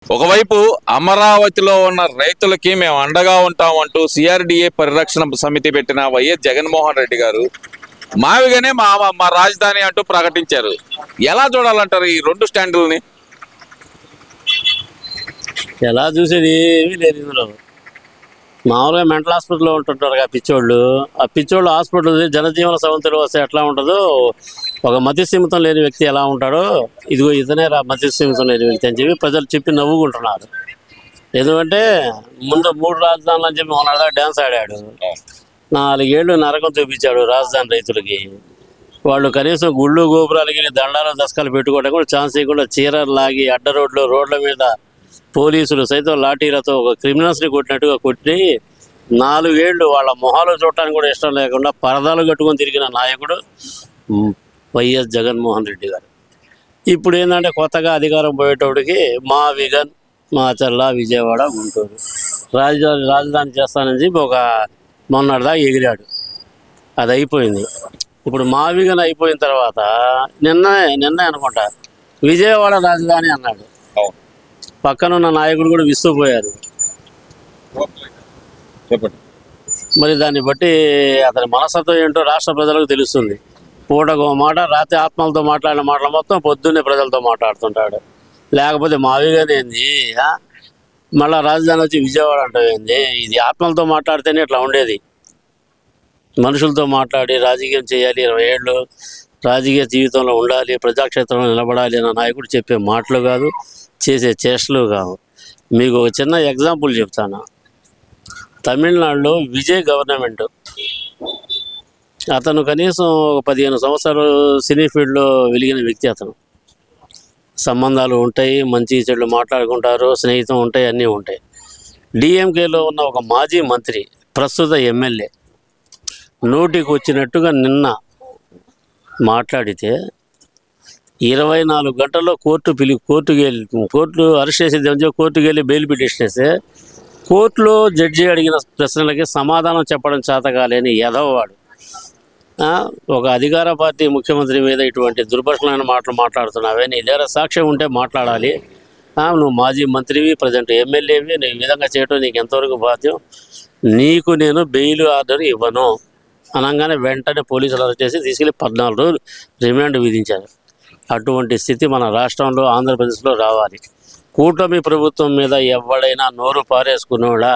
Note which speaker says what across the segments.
Speaker 1: ఒకవైపు అమరావతిలో ఉన్న రైతులకి మేము అండగా ఉంటామంటూ సిఆర్డిఏ పరిరక్షణ సమితి పెట్టిన వైఎస్ జగన్మోహన్ రెడ్డి గారు మావిగానే మా మా రాజధాని అంటూ ప్రకటించారు. ఎలా చూడాలంటారు ఈ రెండు స్టాండుల్ని?
Speaker 2: ఎలా చూసేది ఏమీ లేదు ఇందులో. మామూలుగా మెంటల్ హాస్పిటల్లో ఉంటుంటారు ఆ పిచ్చోళ్ళు హాస్పిటల్ జనజీవన సవంతులు వస్తే ఎట్లా ఉంటుందో, ఒక మతిస్థిమితం లేని వ్యక్తి ఎలా ఉంటాడో, ఇదిగో ఇతనే మతిస్థిమితం లేని వ్యక్తి అని చెప్పి ప్రజలు చెప్పి నవ్వుకుంటున్నారు. ఎందుకంటే ముందు 3 రాజధానులు అని చెప్పి మొన్నటిదా డ్యాన్స్ ఆడాడు. 4 ఏళ్ళు నరకం చూపించాడు రాజధాని రైతులకి. వాళ్ళు కనీసం గుళ్ళు గోపురాలకి దండాలు దశకాలు పెట్టుకోవడం కూడా ఛాన్స్ ఇవ్వకుండా చీరలు లాగి అడ్డ రోడ్ల మీద పోలీసులు సైతం లాఠీలతో ఒక క్రిమినల్స్ని కొట్టినట్టుగా కొట్టి 4 ఏళ్ళు వాళ్ళ మొహాలు చూడటానికి కూడా ఇష్టం లేకుండా పరదాలు కట్టుకొని తిరిగిన నాయకుడు వైఎస్ జగన్మోహన్ రెడ్డి గారు. ఇప్పుడు ఏంటంటే కొత్తగా అధికారం పోయేటప్పటికి మా విగన్ మాచర్ల విజయవాడ గుంటూరు రాజధాని చేస్తానని చెప్పి ఒక మొన్నటిదా ఎగిరాడు. అది అయిపోయింది. ఇప్పుడు మా విగన్ అయిపోయిన తర్వాత నిన్న అనుకుంటా విజయవాడ రాజధాని అన్నాడు. పక్కన ఉన్న నాయకుడు కూడా విస్తుపోయారు. మరి దాన్ని బట్టి అతని మనస్తత్వం ఏంటో రాష్ట్ర ప్రజలకు తెలుస్తుంది. పూటకు మాట, రాత్రి ఆత్మలతో మాట్లాడిన మాటలు మొత్తం పొద్దున్నే ప్రజలతో మాట్లాడుతుంటాడు. లేకపోతే మావిగానే ఏంది, మళ్ళీ రాజధాని వచ్చి విజయవాడ అంటావేంది? ఇది ఆత్మలతో మాట్లాడితేనే ఇట్లా ఉండేది. మనుషులతో మాట్లాడి రాజకీయం చేయాలి, 20 ఏళ్ళు రాజకీయ జీవితంలో ఉండాలి, ప్రజాక్షేత్రంలో నిలబడాలి అన్న నాయకుడు చెప్పే మాటలు కాదు, చేసే చేష్టలు కావు. మీకు ఒక చిన్న ఎగ్జాంపుల్ చెప్తాను. తమిళనాడులో విజయ్ గవర్నమెంట్, అతను కనీసం ఒక 15 సంవత్సరాలు సినీ ఫీల్డ్లో వెలిగిన వ్యక్తి. అతను సంబంధాలు ఉంటాయి, మంచి చెడులు మాట్లాడుకుంటారు, స్నేహితం ఉంటాయి, అన్నీ ఉంటాయి. డిఎంకేలో ఉన్న ఒక మాజీ మంత్రి, ప్రస్తుత ఎమ్మెల్యే నోటికి వచ్చినట్టుగా నిన్న మాట్లాడితే 24 గంటల్లో కోర్టు అరెస్ట్ చేసేది, కోర్టుకు వెళ్ళి బెయిల్ పిటిషన్ వేస్తే కోర్టులో జడ్జి అడిగిన ప్రశ్నలకి సమాధానం చెప్పడం చేతకాలేని ఎదవవాడు. ఒక అధికార పార్టీ ముఖ్యమంత్రి మీద ఇటువంటి దుర్భాషలైన మాటలు మాట్లాడుతున్నావే, నీ దగ్గర సాక్ష్యం ఉంటే మాట్లాడాలి. నువ్వు మాజీ మంత్రివి, ప్రజెంట్ ఎమ్మెల్యేవి, నువ్వు ఈ విధంగా చేయడం నీకు ఎంతవరకు బాధ్యం? నీకు నేను బెయిల్ ఆర్డర్ ఇవ్వను అనగానే వెంటనే పోలీసులు అరెస్ట్ చేసి తీసుకెళ్ళి 14 రోజులు రిమాండ్ విధించారు. అటువంటి స్థితి మన రాష్ట్రంలో, ఆంధ్రప్రదేశ్లో రావాలి. కూటమి ప్రభుత్వం మీద ఎవడైనా నోరు పారేసుకున్నాడా,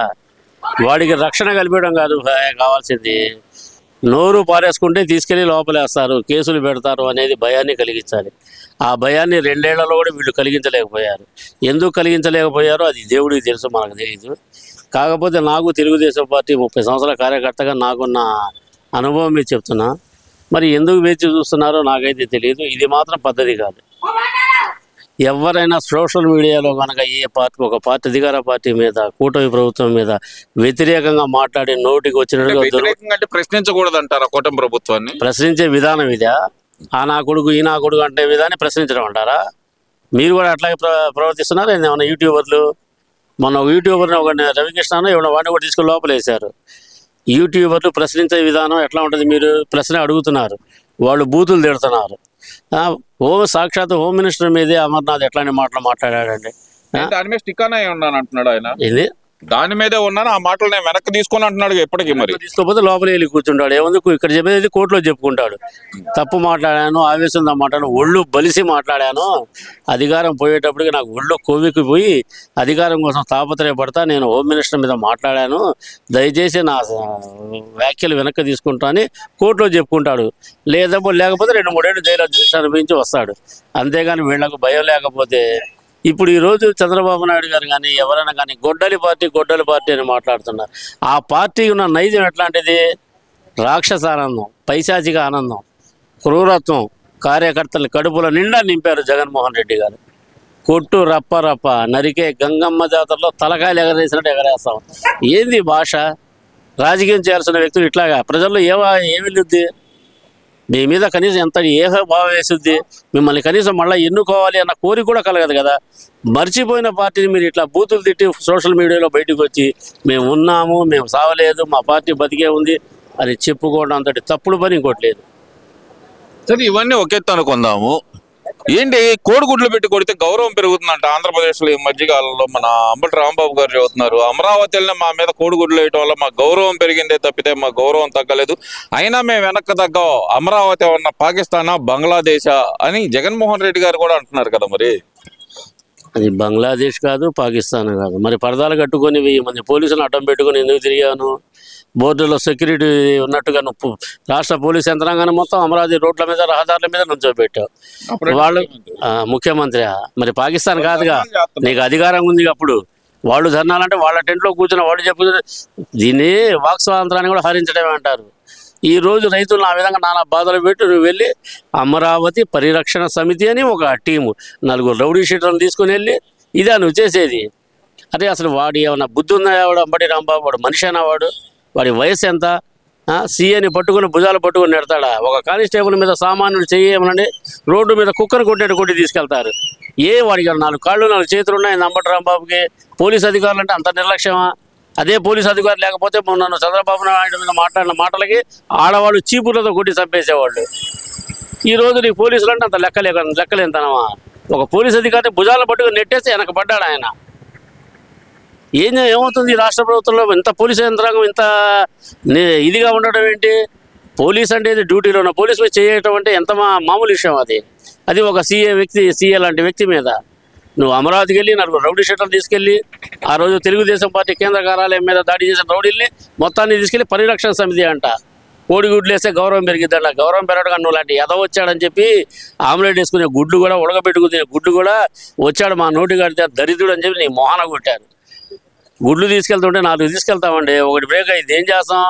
Speaker 2: వాడికి రక్షణ కల్పించడం కాదు కావాల్సింది. నోరు పారేసుకుంటే తీసుకెళ్ళి లోపలేస్తారు, కేసులు పెడతారు అనేది భయాన్ని కలిగించాలి. ఆ భయాన్ని 2 ఏళ్లలో కూడా వీళ్ళు కలిగించలేకపోయారు. ఎందుకు కలిగించలేకపోయారో అది దేవుడికి తెలుసు, మనకు తెలియదు. కాకపోతే నాకు తెలుగుదేశం పార్టీ 30 సంవత్సరాల కార్యకర్తగా నాకున్న అనుభవం మీరు చెప్తున్నా. మరి ఎందుకు వేచి చూస్తున్నారో నాకైతే తెలియదు. ఇది మాత్రం పద్ధతి కాదు. ఎవరైనా సోషల్ మీడియాలో కనుక ఒక పార్టీ అధికార పార్టీ మీద, కూటమి ప్రభుత్వం మీద వ్యతిరేకంగా మాట్లాడి నోటికి వచ్చినట్టుగా
Speaker 1: ప్రశ్నించకూడదు అంటారా కూటమి ప్రభుత్వాన్ని?
Speaker 2: ప్రశ్నించే విధానం ఇదా? ఆ నా కొడుకు ఈ నా కొడుకు అంటే విధాన్ని ప్రశ్నించడం అంటారా? మీరు కూడా అట్లాగే ప్రవర్తిస్తున్నారు. ఏమన్నా యూట్యూబర్లు, మొన్న ఒక యూట్యూబర్ని ఒక రవికృష్ణ ఇవాళ వాడిని కూడా తీసుకుని లోపలేశారు. యూట్యూబర్లు ప్రశ్నించే విధానం ఎట్లా ఉంటుంది? మీరు ప్రశ్న అడుగుతున్నారు, వాళ్ళు బూతులు తిడుతున్నారు. సాక్షాత్ హోమ్ మినిస్టర్ మీదే అమర్నాథ్ ఎట్లాంటి మాటలు మాట్లాడాడండి.
Speaker 1: దాని మీద స్టిక్ అనే ఉన్నాను అంటున్నాడు ఆయన.
Speaker 2: ఇది
Speaker 1: దాని మీదే ఉన్నాను, ఆ మాటలు నేను వెనక్కి తీసుకొని అంటున్నాడు. ఎప్పటికీ మరి
Speaker 2: తీసుకోకపోతే లోపల వెళ్ళి కూర్చుంటాడు. ఏముంది, ఇక్కడ చెప్పేది కోర్టులో చెప్పుకుంటాడు. తప్పు మాట్లాడాను, ఆవేశంతో మాట్లాడాను, ఒళ్ళు బలిసి మాట్లాడాను, అధికారం పోయేటప్పటికి నాకు ఒళ్ళు కొవ్వికి పోయి అధికారం కోసం తాపత్రయపడతా నేను హోమ్ మినిస్టర్ మీద మాట్లాడాను, దయచేసి నా వ్యాఖ్యలు వెనక్కి తీసుకుంటా అని కోర్టులో చెప్పుకుంటాడు. లేకపోతే 2-3 ఏళ్ళు జైలు శిక్ష అనుభవించి వస్తాడు. అంతేగాని వీళ్లకు భయం లేకపోతే ఇప్పుడు ఈరోజు చంద్రబాబు నాయుడు గారు కానీ ఎవరైనా కానీ గొడ్డలి పార్టీ అని మాట్లాడుతున్నారు. ఆ పార్టీ ఉన్న నైజం ఎట్లాంటిది? రాక్షస ఆనందం, పైశాచిక ఆనందం, క్రూరత్వం, కార్యకర్తలు కడుపుల నిండా నింపారు జగన్మోహన్ రెడ్డి గారు. కొట్టు రప్ప నరికే గంగమ్మ జాతరలో తలకాయలు ఎగరేసినట్టు ఎగరేస్తాం. ఏంది భాష? రాజకీయం చేయాల్సిన వ్యక్తులు ఇట్లాగా ప్రజల్లో ఏమిల్లుద్ది? మీ మీద కనీసం ఎంత భావం వేసుద్ది? మిమ్మల్ని కనీసం మళ్ళీ ఎన్నుకోవాలి అన్న కోరిక కూడా కలగదు కదా. మర్చిపోయిన పార్టీని మీరు ఇట్లా బూతులు తిట్టి సోషల్ మీడియాలో బయటకు వచ్చి మేము ఉన్నాము, మేము సావలేదు, మా పార్టీ బతికే ఉంది అని చెప్పుకోవడం అంతటి తప్పుడు పని ఇంకోటి లేదు.
Speaker 1: సరే, ఇవన్నీ ఒకెత్తు అనుకుందాము. ఏంటి కోడిగుడ్లు పెట్టి కొడితే గౌరవం పెరుగుతుందంట ఆంధ్రప్రదేశ్ లో ఈ మధ్యకాలంలో. మన అంబటి రాంబాబు గారు చెబుతున్నారు, అమరావతి వెళ్ళిన మా మీద కోడిగుడ్లు వేయటం వల్ల మా గౌరవం పెరిగిందే తప్పితే మా గౌరవం తగ్గలేదు, అయినా మేము వెనక్కి తగ్గం, అమరావతి ఉన్న పాకిస్తానా బంగ్లాదేశా అని జగన్మోహన్ రెడ్డి గారు కూడా అంటున్నారు కదా. మరి
Speaker 2: అది బంగ్లాదేశ్ కాదు, పాకిస్తాన్ కాదు. మరి పరదాలు కట్టుకొని 1000 మంది పోలీసులు అడ్డం పెట్టుకొని ఎందుకు తిరిగాను? బోర్డులో సెక్యూరిటీ ఉన్నట్టుగా నువ్వు రాష్ట్ర పోలీస్ యంత్రాంగాన్ని మొత్తం అమరావతి రోడ్ల మీద రహదారుల మీద నుంచోబెట్టావు. వాళ్ళు ముఖ్యమంత్రి మరి పాకిస్తాన్ కాదుగా, నీకు అధికారం ఉంది. అప్పుడు వాళ్ళు ధర్నాలంటే వాళ్ళ టెంట్లో కూర్చున్న వాళ్ళు చెప్తున్నారు. దీన్ని వాక్ స్వాతంత్రాన్ని కూడా హరించడమే అంటారు. ఈ రోజు రైతులను ఆ విధంగా నానా బాధలు పెట్టి నువ్వు వెళ్ళి అమరావతి పరిరక్షణ సమితి అని ఒక టీము 4 రౌడీ షీటర్లను తీసుకుని వెళ్ళి ఇదే నువ్వు చేసేది. అదే అసలు వాడు ఏమన్నా బుద్ధి ఉందా? వాడు అంబటి రాంబాబు వాడు మనిషి అయినా వాడి వయసు ఎంత? సీఏని పట్టుకుని భుజాలు పట్టుకుని నెడతాడా? ఒక కానిస్టేబుల్ మీద సామాన్యులు చేయమనండి, రోడ్డు మీద కుక్కను కొట్టి తీసుకెళ్తారు. వాడికి 4 కాళ్ళు 4 చేతులు ఉన్నాయి అంబటి రాంబాబుకి. పోలీస్ అధికారులు అంటే అంత నిర్లక్ష్యమా? అదే పోలీసు అధికారులు లేకపోతే మొన్న చంద్రబాబు నాయుడు మీద మాట్లాడిన మాటలకి ఆడవాళ్ళు చీపుర్లతో కొట్టి చంపేసేవాళ్ళు. ఈ రోజు నీకు పోలీసులు అంటే అంత లెక్కలేంతనమా? ఒక పోలీస్ అధికారిని భుజాలను పట్టుకుని నెట్టేస్తే వెనక పడ్డాడు ఆయన. ఏమవుతుంది ఈ రాష్ట్ర ప్రభుత్వంలో? ఇంత పోలీసు యంత్రాంగం ఇంత ఇదిగా ఉండడం ఏంటి? పోలీస్ అంటే ఇది డ్యూటీలో ఉన్న పోలీసు మీద చేయటం అంటే ఎంత మామూలు విషయం అది. అది ఒక సీఏ లాంటి వ్యక్తి మీద నువ్వు అమరావతికి వెళ్ళి 4 రౌడీ షీటర్లు తీసుకెళ్ళి ఆ రోజు తెలుగుదేశం పార్టీ కేంద్ర కార్యాలయం మీద దాడి చేసిన రౌడీల్ని మొత్తాన్ని తీసుకెళ్ళి పరిరక్షణ సమితి అంట. కోడిగుడ్లు వేస్తే గౌరవం పెరిగిద్దంట. గౌరవం పెరగడం నువ్వు లాంటి ఎద వచ్చాడని చెప్పి ఆమ్లెట్ వేసుకునే గుడ్లు కూడా ఉడకబెట్టుకునే గుడ్డు కూడా వచ్చాడు మా నోటి కడితే దరిద్రుడు అని చెప్పి నీ మొహన కొట్టారు. గుడ్లు తీసుకెళ్తుంటే 4 తీసుకెళ్తామండి, ఒకటి బ్రేక్ అయింది ఏం చేస్తాం?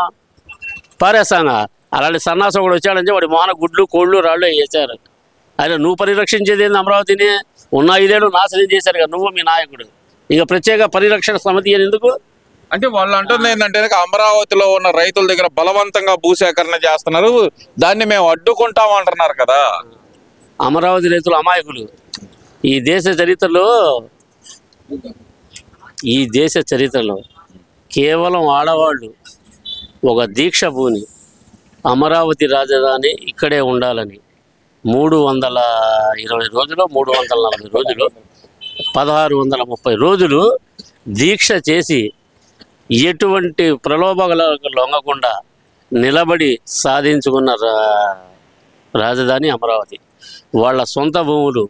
Speaker 2: పారేస్తాంగా. అలాంటి సన్నాసం కూడా వచ్చాడని చెప్పి వాడి మొహన గుడ్లు కోళ్ళు రాళ్ళు వేసారు. అయినా నువ్వు పరిరక్షించేది ఏంది? అమరావతిని ఉన్న 5 ఏళ్ళు నాశనం చేశారు కదా నువ్వు మీ నాయకుడు. ఇక ప్రత్యేక పరిరక్షణ సమితి అని ఎందుకు?
Speaker 1: అంటే వాళ్ళు అంటుంది ఏంటంటే అమరావతిలో ఉన్న రైతుల దగ్గర బలవంతంగా భూసేకరణ చేస్తున్నారు, దాన్ని మేము అడ్డుకుంటాం అంటున్నారు కదా.
Speaker 2: అమరావతి రైతులు అమాయకులు. ఈ దేశ చరిత్రలో కేవలం ఆడవాళ్ళు ఒక దీక్ష పూని అమరావతి రాజధాని ఇక్కడే ఉండాలని 320 రోజులు 340 రోజులు 1630 రోజులు దీక్ష చేసి ఎటువంటి ప్రలోభాలకు లొంగకుండా నిలబడి సాధించుకున్న రాజధాని అమరావతి. వాళ్ళ సొంత భూములు,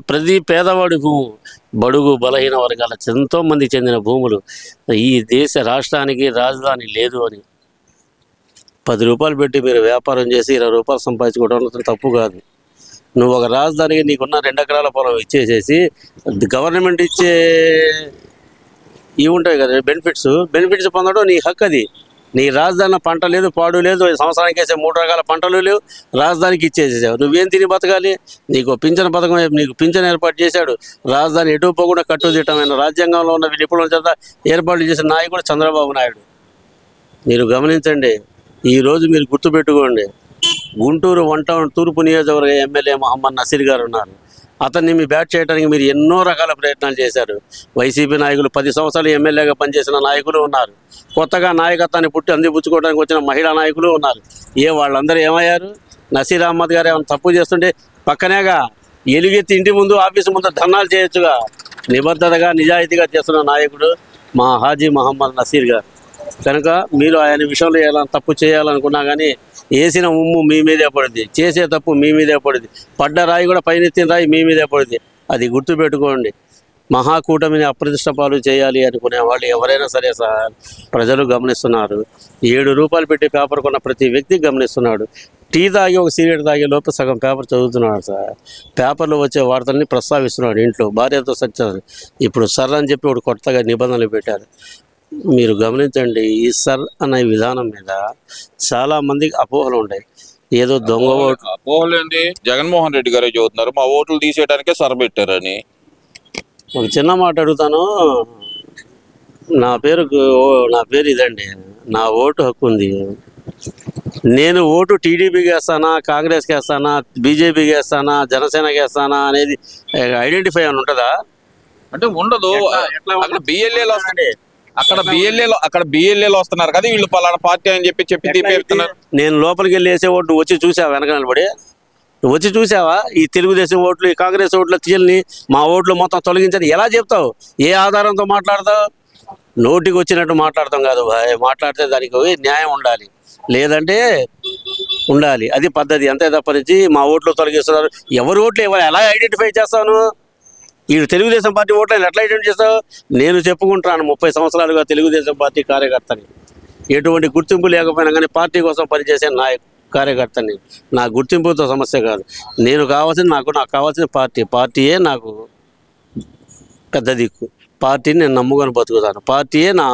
Speaker 2: ప్రతి పేదవాడి భూము, బడుగు బలహీన వర్గాల ఎంతోమంది చెందిన భూములు. ఈ దేశ రాష్ట్రానికి రాజధాని లేదు అని 10 రూపాయలు పెట్టి మీరు వ్యాపారం చేసి 20 రూపాయలు సంపాదించుకోవడం తప్పు కాదు. నువ్వు ఒక రాజధానికి నీకున్న 2 ఎకరాల పొలం ఇచ్చేసేసి గవర్నమెంట్ ఇచ్చే ఇవి ఉంటాయి కదా బెనిఫిట్స్ పొందడం నీ హక్కు. అది నీ రాజధాని పంట లేదు, పాడు లేదు, సంవత్సరానికి వేసే 3 రకాల పంటలు లేవు, రాజధానికి ఇచ్చేసేసావు. నువ్వేం తిని బతకాలి? నీకు పింఛన్ పథకం, నీకు పింఛన్ ఏర్పాటు చేశాడు. రాజధాని ఎటు పోకుండా కట్టుదిట్టమైన రాజ్యాంగంలో ఉన్న నిపుణుల చేత ఏర్పాటు చేసిన నాయకుడు చంద్రబాబు నాయుడు. మీరు గమనించండి, ఈరోజు మీరు గుర్తుపెట్టుకోండి, గుంటూరు 1 టౌన్ తూర్పు నియోజకవర్గ ఎమ్మెల్యే మహమ్మద్ నసీర్ గారు ఉన్నారు. అతన్ని మీ బ్యాట్ చేయడానికి మీరు ఎన్నో రకాల ప్రయత్నాలు చేశారు. వైసీపీ నాయకులు 10 సంవత్సరాలు ఎమ్మెల్యేగా పనిచేసిన నాయకులు ఉన్నారు. కొత్తగా నాయకత్వాన్ని అందిపుచ్చుకోవడానికి వచ్చిన మహిళా నాయకులు ఉన్నారు. వాళ్ళందరూ ఏమయ్యారు? నసీర్ అహ్మద్ గారు ఏమైనా తప్పు చేస్తుంటే పక్కనేగా ఎలుగెత్తి ఇంటి ముందు ఆఫీసు ముందు ధర్నాలు చేయొచ్చుగా. నిబద్ధతగా నిజాయితీగా చేస్తున్న నాయకుడు మా హాజీ మహమ్మద్ నసీర్ గారు. కనుక మీరు ఆయన విషయంలో ఎలా తప్పు చేయాలనుకున్నా కానీ వేసిన ఉమ్ము మీ మీదే పడుద్ది, చేసే తప్పు మీ మీదే పడుద్ది, పడ్డ రాయి కూడా పైనెత్తిన రాయి మీ మీదే పడుద్ది. అది గుర్తుపెట్టుకోండి. మహాకూటమిని అప్రతిష్ట పాలు చేయాలి అనుకునే వాళ్ళు ఎవరైనా సరే సార్, ప్రజలు గమనిస్తున్నారు. 7 రూపాయలు పెట్టి పేపర్ కొన్న ప్రతి వ్యక్తి గమనిస్తున్నాడు. టీ తాగి ఒక సిగరెట్ తాగే లోపు సగం పేపర్ చదువుతున్నాడు సార్. పేపర్లో వచ్చే వార్తల్ని ప్రస్తావిస్తున్నాడు. ఇంట్లో భార్యతో సచ్చారు. ఇప్పుడు సర్ అని చెప్పి ఒకటి కొత్తగా నిబంధనలు పెట్టారు. మీరు గమనించండి, ఈ సర్ అనే విధానం మీద చాలా మందికి అపోహలు ఉంటాయి. ఏదో దొంగ ఓటు.
Speaker 1: అపోహలు ఏంటి? జగన్మోహన్ రెడ్డి గారే చెబుతున్నారు మా ఓట్లు తీసేయడానికే సర్ పెట్టారని.
Speaker 2: ఒక చిన్న మాట అడుగుతాను. నా పేరు ఇదండి, నా ఓటు హక్కు ఉంది. నేను ఓటు టీడీపీకి వేస్తానా, కాంగ్రెస్కి వేస్తానా, బీజేపీకి వేస్తానా, జనసేనకి వేస్తానా అనేది ఐడెంటిఫై అని ఉంటుందా?
Speaker 1: అంటే ఉండదు. అక్కడ బిఎల్ఏలు వస్తాయి, అక్కడ బిఎల్ఏలు వస్తున్నారు కదా, వీళ్ళు పలానా పార్టీ అని చెప్పి తీపేస్తున్నారు.
Speaker 2: నేను లోపలికి వెళ్ళి వేసే ఓటు వచ్చి చూసా వెనక నిలబడి నువ్వు వచ్చి చూసావా ఈ తెలుగుదేశం ఓట్లు ఈ కాంగ్రెస్ ఓట్ల తీయల్ని మా ఓట్లు మొత్తం తొలగించని ఎలా చెప్తావు? ఏ ఆధారంతో మాట్లాడతావు? నోటికి వచ్చినట్టు మాట్లాడతాం కాదు భాయ్. మాట్లాడితే దానికి న్యాయం ఉండాలి, లేదంటే ఉండాలి. అది పద్ధతి. అంతే తప్పనించి మా ఓట్లు తొలగిస్తున్నారు, ఎవరి ఓట్లు ఎలా ఐడెంటిఫై చేస్తాను? ఈ తెలుగుదేశం పార్టీ ఓట్లను ఎట్లా ఐడెంటిఫై చేస్తావు? నేను చెప్పుకుంటాను 30 సంవత్సరాలుగా తెలుగుదేశం పార్టీ కార్యకర్తని. ఎటువంటి గుర్తింపు లేకపోయినా కానీ పార్టీ కోసం పనిచేసే కార్యకర్తని. నా గుర్తింపుతో సమస్య కాదు. నాకు కావాల్సిన పార్టీయే నాకు పెద్ద దిక్కు. పార్టీని నేను నమ్ముకొని బతుకుతాను. పార్టీయే నా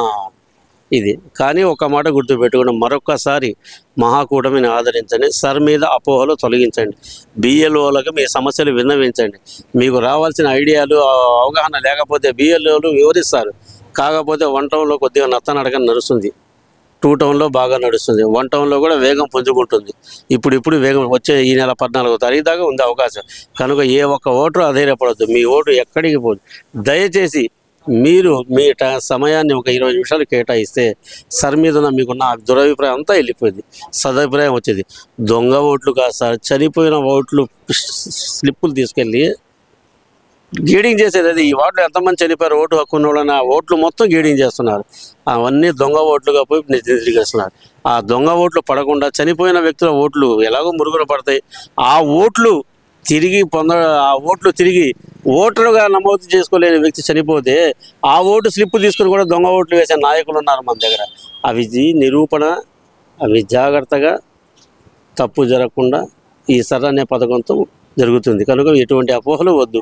Speaker 2: ఇది. కానీ ఒక మాట గుర్తుపెట్టుకుని మరొక్కసారి మహాకూటమిని ఆదరించండి. సర్ మీద అపోహలు తొలగించండి. బిఎల్ఓలకు మీ సమస్యలు విన్నవించండి. మీకు రావాల్సిన ఐడియాలు అవగాహన లేకపోతే బిఎల్ఓలు వివరిస్తారు. కాకపోతే 1 టౌన్లో కొద్దిగా నత్తనడక నడుస్తుంది, 2 టౌన్లో బాగా నడుస్తుంది, 1 టౌన్లో కూడా వేగం పుంజుకుంటుంది. ఇప్పుడు వేగం వచ్చే ఈ నెల 14వ తారీఖు దాకా ఉంది అవకాశం. కనుక ఏ ఒక్క ఓటరు అధైర్యపడద్దు. మీ ఓటు ఎక్కడికి పోదు. దయచేసి మీరు మీ సమయాన్ని ఒక 20 నిమిషాలు కేటాయిస్తే సర్ మీద మీకున్న దురభిప్రాయం అంతా వెళ్ళిపోయింది, సదభిప్రాయం వచ్చేది. దొంగ ఓట్లు కాదు సార్, చనిపోయిన ఓట్లు స్లిప్పులు తీసుకెళ్ళి గేడింగ్ చేసేది. అది ఈ వార్డులో ఎంతమంది చనిపోయారు ఓటు హక్కు ఉన్న వాళ్ళని ఆ ఓట్లు మొత్తం గేడింగ్ చేస్తున్నారు. అవన్నీ దొంగ ఓట్లుగా పోయి నిర్ధారిస్తున్నారు. ఆ దొంగ ఓట్లు పడకుండా చనిపోయిన వ్యక్తుల ఓట్లు ఎలాగో మురుగున పడతాయి. ఆ ఓట్లు తిరిగి ఓటరుగా నమోదు చేసుకోలేని వ్యక్తి చనిపోతే ఆ ఓటు స్లిప్ తీసుకుని కూడా దొంగ ఓట్లు వేసే నాయకులు ఉన్నారు మన దగ్గర. అవి నిరూపణ, అవి జాగ్రత్తగా తప్పు జరగకుండా ఈ సర్ అనే పథకంతో జరుగుతుంది. కనుక ఎటువంటి అపోహలు వద్దు.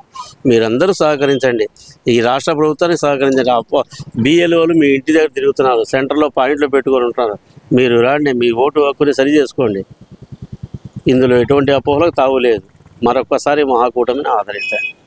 Speaker 2: మీరందరూ సహకరించండి, ఈ రాష్ట్ర ప్రభుత్వానికి సహకరించండి. బిఎల్ఓలు మీ ఇంటి దగ్గర తిరుగుతున్నారు, సెంటర్లో పాయింట్లు పెట్టుకొని ఉంటున్నారు. మీరు రాండి, మీ ఓటు హక్కుని సరి చేసుకోండి. ఇందులో ఎటువంటి అపోహలకు తావులేదు. మరొక్కసారి మహాకూటమిని ఆదరించండి.